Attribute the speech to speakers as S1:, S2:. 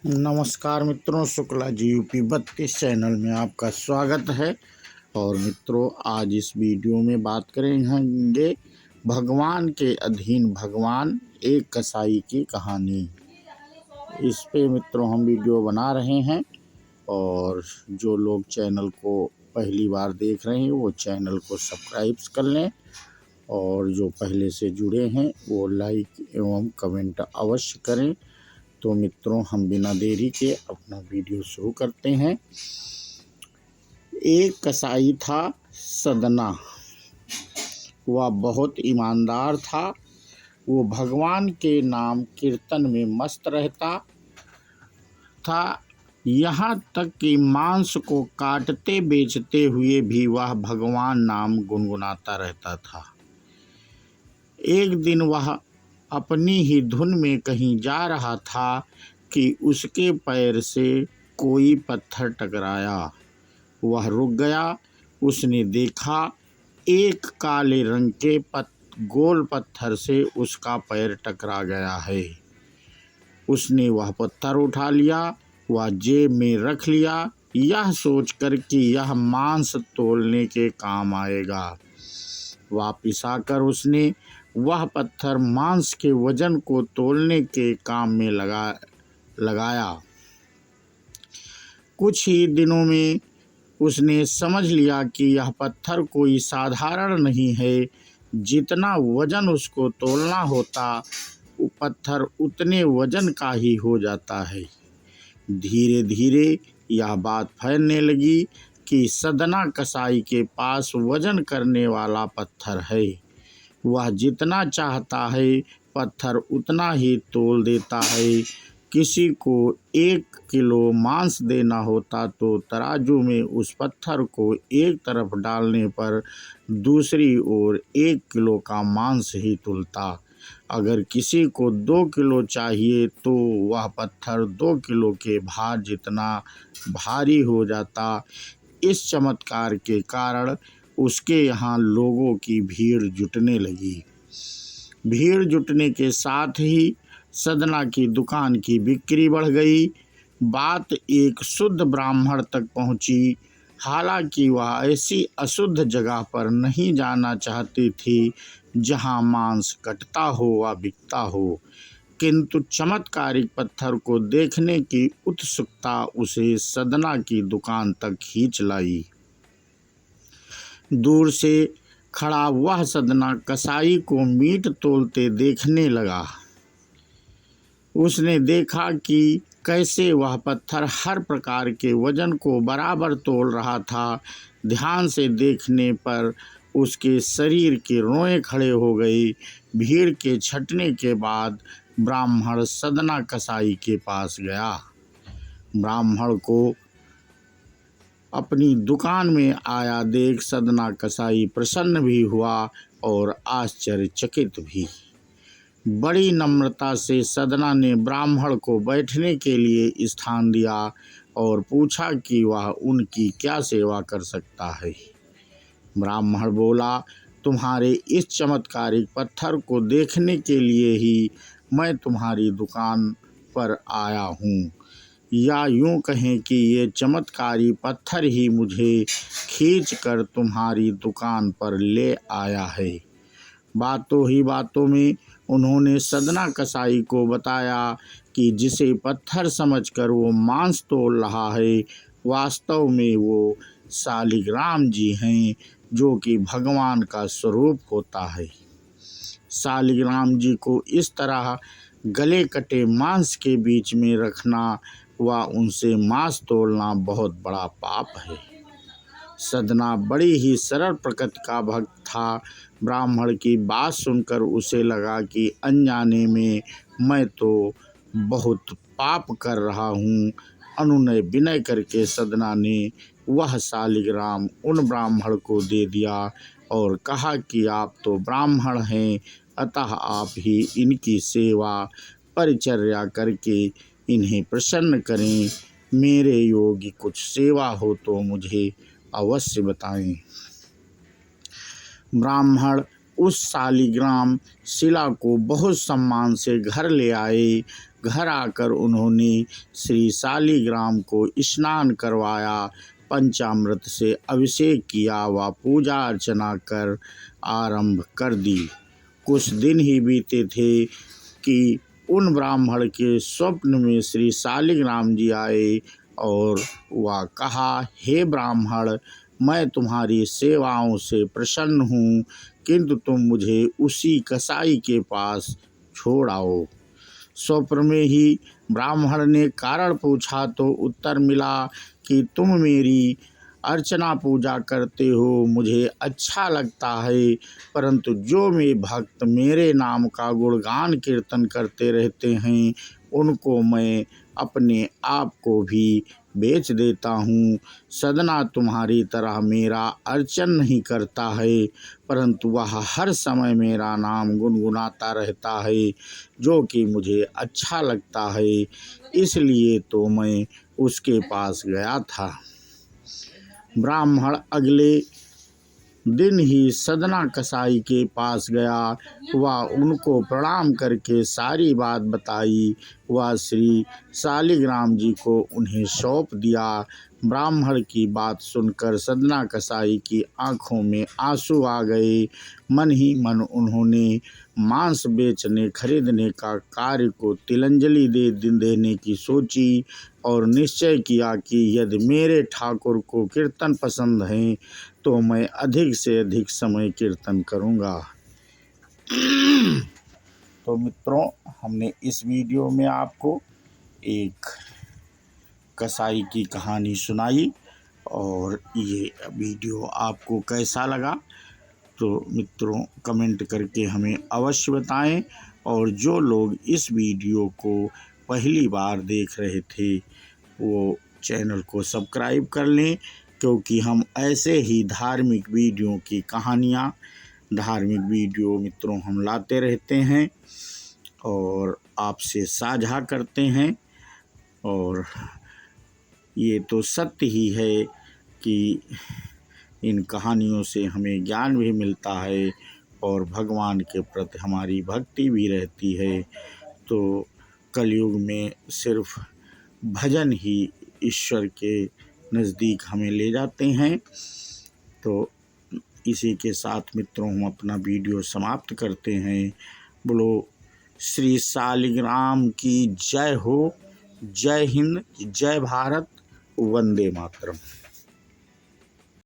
S1: नमस्कार मित्रों, Shukla ji UP 32 channel में आपका स्वागत है। और मित्रों, आज इस वीडियो में बात करेंगे भगवान के अधीन भगवान एक कसाई की कहानी। इस पे मित्रों हम वीडियो बना रहे हैं और जो लोग चैनल को पहली बार देख रहे हैं वो चैनल को सब्सक्राइब कर लें और जो पहले से जुड़े हैं वो लाइक एवं कमेंट अवश्य करें। तो मित्रों, हम बिना देरी के अपना वीडियो शुरू करते हैं। एक कसाई था सदना। वह बहुत ईमानदार था। वो भगवान के नाम कीर्तन में मस्त रहता था। यहाँ तक कि मांस को काटते बेचते हुए भी वह भगवान नाम गुनगुनाता रहता था। एक दिन वह अपनी ही धुन में कहीं जा रहा था कि उसके पैर से कोई पत्थर टकराया। वह रुक गया। उसने देखा एक काले रंग के गोल पत्थर से उसका पैर टकरा गया है। उसने वह पत्थर उठा लिया, वह जेब में रख लिया, यह सोचकर कि यह मांस तोलने के काम आएगा। वापिस आकर उसने वह पत्थर मांस के वजन को तोलने के काम में लगाया। कुछ ही दिनों में उसने समझ लिया कि यह पत्थर कोई साधारण नहीं है। जितना वजन उसको तोलना होता वो पत्थर उतने वजन का ही हो जाता है। धीरे धीरे यह बात फैलने लगी कि सदना कसाई के पास वजन करने वाला पत्थर है। वह जितना चाहता है पत्थर उतना ही तोल देता है। किसी को 1 किलो मांस देना होता तो तराजू में उस पत्थर को एक तरफ डालने पर दूसरी ओर 1 किलो का मांस ही तुलता। अगर किसी को 2 किलो चाहिए तो वह पत्थर 2 किलो के भार जितना भारी हो जाता। इस चमत्कार के कारण उसके यहाँ लोगों की भीड़ जुटने लगी। भीड़ जुटने के साथ ही सदना की दुकान की बिक्री बढ़ गई। बात एक शुद्ध ब्राह्मण तक पहुंची। हालांकि वह ऐसी अशुद्ध जगह पर नहीं जाना चाहती थी जहां मांस कटता हो व बिकता हो, किंतु चमत्कारिक पत्थर को देखने की उत्सुकता उसे सदना की दुकान तक खींच लाई। दूर से खड़ा वह सदना कसाई को मीट तोलते देखने लगा। उसने देखा कि कैसे वह पत्थर हर प्रकार के वजन को बराबर तोल रहा था। ध्यान से देखने पर उसके शरीर के रोए खड़े हो गई। भीड़ के छंटने के बाद ब्राह्मण सदना कसाई के पास गया। ब्राह्मण को अपनी दुकान में आया देख सदना कसाई प्रसन्न भी हुआ और आश्चर्यचकित भी। बड़ी नम्रता से सदना ने ब्राह्मण को बैठने के लिए स्थान दिया और पूछा कि वह उनकी क्या सेवा कर सकता है। ब्राह्मण बोला, तुम्हारे इस चमत्कारिक पत्थर को देखने के लिए ही मैं तुम्हारी दुकान पर आया हूँ, या यूँ कहें कि ये चमत्कारी पत्थर ही मुझे खींचकर तुम्हारी दुकान पर ले आया है। बातों ही बातों में उन्होंने सदना कसाई को बताया कि जिसे पत्थर समझकर वो मांस तोल रहा है, वास्तव में वो शालिग्राम जी हैं, जो कि भगवान का स्वरूप होता है। शालिग्राम जी को इस तरह गले कटे मांस के बीच में रखना व उनसे मांस तोलना बहुत बड़ा पाप है। सदना बड़ी ही सरल प्रकृति का भक्त था। ब्राह्मण की बात सुनकर उसे लगा कि अनजाने में मैं तो बहुत पाप कर रहा हूँ। अनुनय विनय करके सदना ने वह शालिग्राम उन ब्राह्मण को दे दिया और कहा कि आप तो ब्राह्मण हैं, अतः आप ही इनकी सेवा परिचर्या करके इन्हें प्रसन्न करें। मेरे योग्य कुछ सेवा हो तो मुझे अवश्य बताएं। ब्राह्मण उस शालिग्राम शिला को बहुत सम्मान से घर ले आए। घर आकर उन्होंने श्री शालिग्राम को स्नान करवाया, पंचामृत से अभिषेक किया व पूजा अर्चना कर आरंभ कर दी। कुछ दिन ही बीते थे कि उन ब्राह्मण के स्वप्न में श्री शालिग्राम जी आए और वह कहा, हे ब्राह्मण, मैं तुम्हारी सेवाओं से प्रसन्न हूँ, किंतु तुम मुझे उसी कसाई के पास छोड़ आओ। स्वप्न में ही ब्राह्मण ने कारण पूछा तो उत्तर मिला कि तुम मेरी अर्चना पूजा करते हो, मुझे अच्छा लगता है, परंतु जो मेरे भक्त मेरे नाम का गुणगान कीर्तन करते रहते हैं, उनको मैं अपने आप को भी बेच देता हूँ। सदना तुम्हारी तरह मेरा अर्चन नहीं करता है, परंतु वह हर समय मेरा नाम गुनगुनाता रहता है, जो कि मुझे अच्छा लगता है, इसलिए तो मैं उसके पास गया था। ब्राह्मण अगले दिन ही सदना कसाई के पास गया। वह उनको प्रणाम करके सारी बात बताई। वह श्री शालिग्राम जी को उन्हें सौंप दिया। ब्राह्मण की बात सुनकर सदना कसाई की आंखों में आंसू आ गए। मन ही मन उन्होंने मांस बेचने खरीदने का कार्य को तिलांजलि देने की सोची और निश्चय किया कि यदि मेरे ठाकुर को कीर्तन पसंद है तो मैं अधिक से अधिक समय कीर्तन करूंगा। तो मित्रों, हमने इस वीडियो में आपको एक कसाई की कहानी सुनाई और ये वीडियो आपको कैसा लगा तो मित्रों कमेंट करके हमें अवश्य बताएं। और जो लोग इस वीडियो को पहली बार देख रहे थे वो चैनल को सब्सक्राइब कर लें, क्योंकि हम ऐसे ही धार्मिक वीडियो की कहानियाँ, धार्मिक वीडियो मित्रों हम लाते रहते हैं और आपसे साझा करते हैं। और ये तो सत्य ही है कि इन कहानियों से हमें ज्ञान भी मिलता है और भगवान के प्रति हमारी भक्ति भी रहती है। तो कलयुग में सिर्फ भजन ही ईश्वर के नज़दीक हमें ले जाते हैं। तो इसी के साथ मित्रों हम अपना वीडियो समाप्त करते हैं। बोलो श्री शालिग्राम की जय हो। जय हिंद, जय भारत, वंदे मातरम।